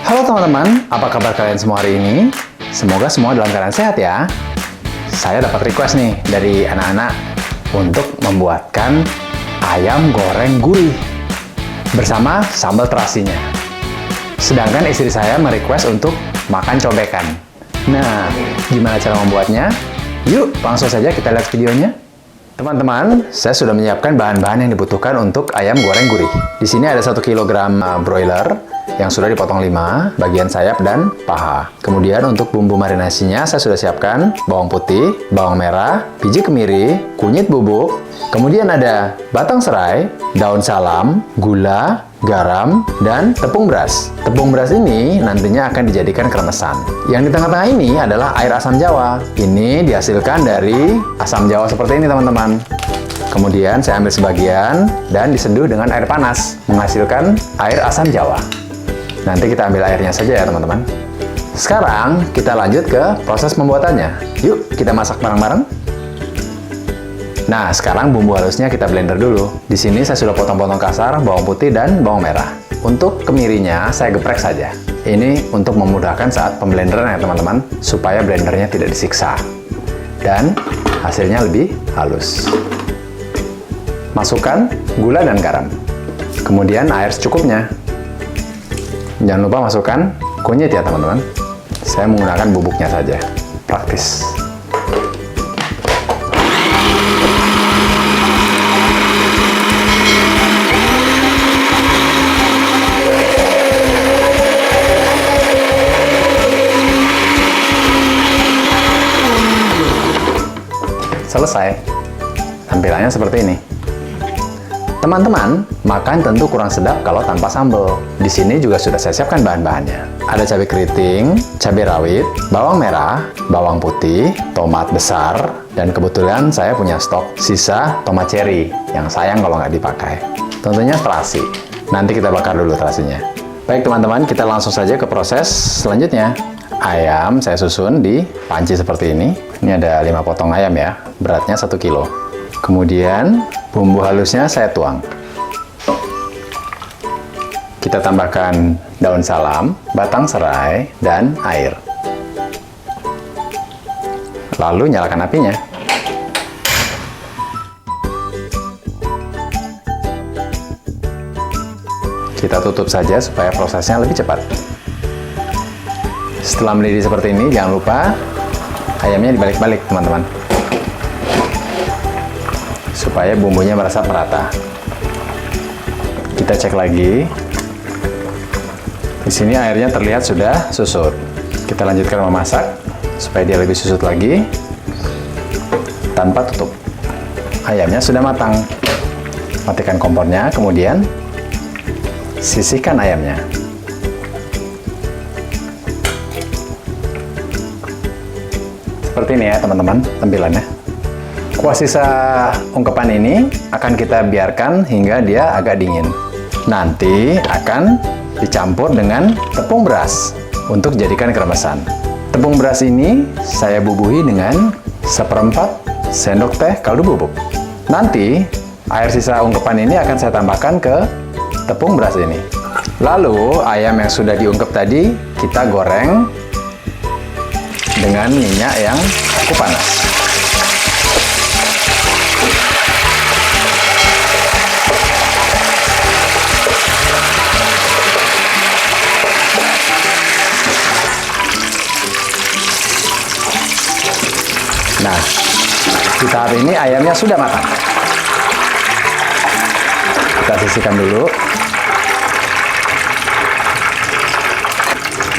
Halo teman-teman, apa kabar kalian semua hari ini? Semoga semua dalam keadaan sehat ya. Saya dapat request nih dari anak-anak untuk membuatkan ayam goreng gurih bersama sambal terasinya. Sedangkan istri saya merequest untuk makan cobekan. Nah, gimana cara membuatnya? Yuk, langsung saja kita lihat videonya. Teman-teman, saya sudah menyiapkan bahan-bahan yang dibutuhkan untuk ayam goreng gurih. Di sini ada 1 kg broiler yang sudah dipotong 5, bagian sayap dan paha. Kemudian untuk bumbu marinasinya saya sudah siapkan bawang putih, bawang merah, biji kemiri, kunyit bubuk, kemudian ada batang serai, daun salam, gula, garam, dan tepung beras. Tepung beras ini nantinya akan dijadikan kremesan. Yang di tengah-tengah ini adalah air asam jawa. Ini dihasilkan dari asam jawa seperti ini, teman-teman. Kemudian saya ambil sebagian dan diseduh dengan air panas, menghasilkan air asam jawa. Nanti kita ambil airnya saja ya, teman-teman. Sekarang kita lanjut ke proses pembuatannya. Yuk, kita masak bareng-bareng. Nah, sekarang bumbu halusnya kita blender dulu. Di sini saya sudah potong-potong kasar bawang putih dan bawang merah. Untuk kemirinya saya geprek saja. Ini untuk memudahkan saat pemblenderan ya, teman-teman, supaya blendernya tidak disiksa dan hasilnya lebih halus. Masukkan gula dan garam. Kemudian air secukupnya. Jangan lupa masukkan kunyit ya, teman-teman. Saya menggunakan bubuknya saja. Praktis. Selesai. Tampilannya seperti ini. Teman-teman, makan tentu kurang sedap kalau tanpa sambal. Di sini juga sudah saya siapkan bahan-bahannya. Ada cabai keriting, cabai rawit, bawang merah, bawang putih, tomat besar, dan kebetulan saya punya stok sisa tomat cherry yang sayang kalau nggak dipakai. Tentunya terasi. Nanti kita bakar dulu terasinya. Baik teman-teman, kita langsung saja ke proses selanjutnya. Ayam saya susun di panci seperti ini. Ini ada 5 potong ayam ya, beratnya 1 kilo. Kemudian bumbu halusnya saya tuang. Kita tambahkan daun salam, batang serai, dan air. Lalu nyalakan apinya. Kita tutup saja supaya prosesnya lebih cepat. Setelah mendidih seperti ini, jangan lupa ayamnya dibalik-balik, teman-teman, supaya bumbunya meresap merata. Kita cek lagi. Di sini airnya terlihat sudah susut. Kita lanjutkan memasak supaya dia lebih susut lagi tanpa tutup. Ayamnya sudah matang. Matikan kompornya, kemudian sisihkan ayamnya. Seperti ini ya, teman-teman, tampilannya. Kuah sisa ungkepan ini akan kita biarkan hingga dia agak dingin. Nanti akan dicampur dengan tepung beras untuk jadikan kremesan. Tepung beras ini saya bubuhi dengan 1/4 sendok teh kaldu bubuk. Nanti air sisa ungkepan ini akan saya tambahkan ke tepung beras ini. Lalu ayam yang sudah diungkep tadi kita goreng dengan minyak yang cukup panas. Nah, di tahap ini ayamnya sudah matang. Kita sisihkan dulu.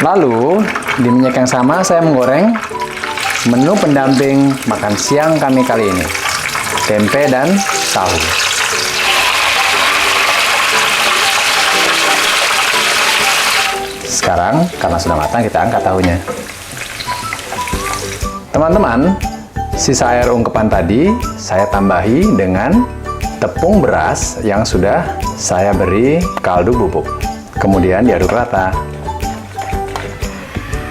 Lalu, di minyak yang sama saya menggoreng menu pendamping makan siang kami kali ini. Tempe dan tahu. Sekarang, karena sudah matang, kita angkat tahunya. Teman-teman, sisa air ungkepan tadi saya tambahi dengan tepung beras yang sudah saya beri kaldu bubuk. Kemudian diaduk rata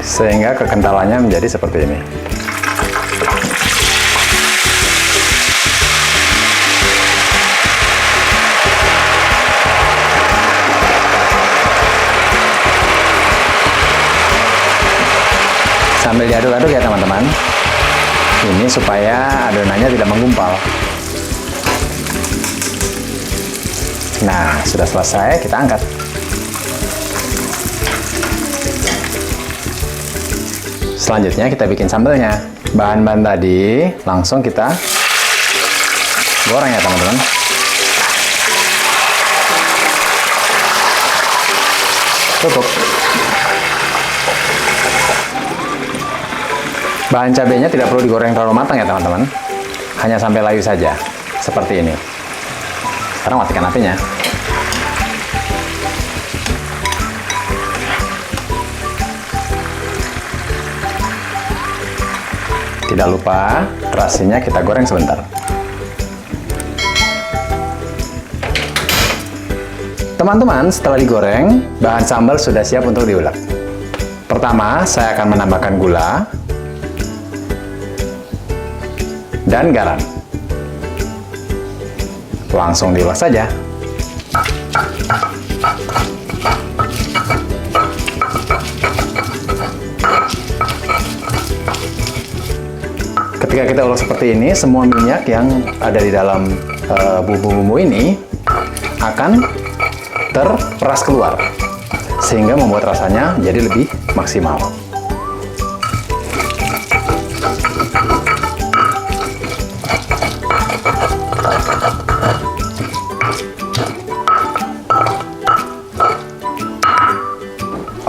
sehingga kekentalannya menjadi seperti ini. Sambil diaduk-aduk ya teman-teman. Ini supaya adonannya tidak menggumpal. Nah, sudah selesai, kita angkat. Selanjutnya kita bikin sambelnya. Bahan-bahan tadi langsung kita goreng ya teman-teman. Tutup. Bahan cabenya tidak perlu digoreng terlalu matang ya teman-teman. Hanya sampai layu saja, seperti ini. Sekarang matikan apinya. Tidak lupa, terasinya kita goreng sebentar. Teman-teman, setelah digoreng, bahan sambal sudah siap untuk diulek. Pertama, saya akan menambahkan gula dan garam. Langsung diulek saja. Ketika kita ulek seperti ini, semua minyak yang ada di dalam bumbu-bumbu ini akan terperas keluar, sehingga membuat rasanya jadi lebih maksimal.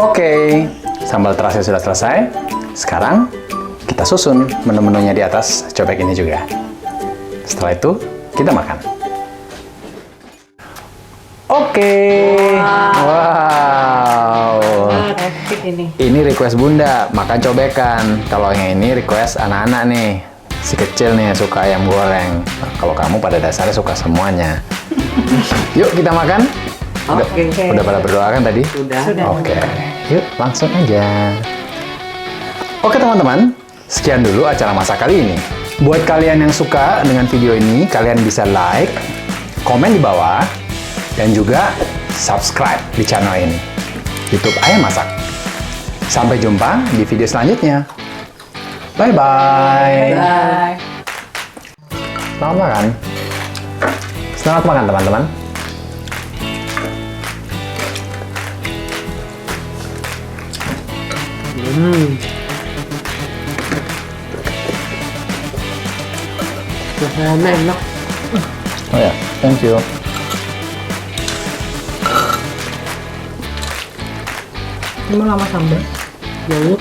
Oke, sambal terasi sudah selesai. Sekarang kita susun menu-menunya di atas cobek ini juga. Setelah itu, kita makan. Oke. Wow. Ini request Bunda, makan cobekan. Kalau yang ini request anak-anak nih. Si kecil nih suka ayam goreng. Nah, kalau kamu pada dasarnya suka semuanya. Yuk kita makan. Udah pada berdoa kan tadi? Sudah. Oke. Yuk langsung aja. Oke teman-teman, sekian dulu acara masak kali ini. Buat kalian yang suka dengan video ini, kalian bisa like, komen di bawah, dan juga subscribe di channel ini, YouTube Ayam Masak. Sampai jumpa di video selanjutnya. Bye-bye. Bye. Selamat makan. Selamat makan teman-teman. Rasanya enak. Oh ya, thank you. Emang lama sambal? Jauh.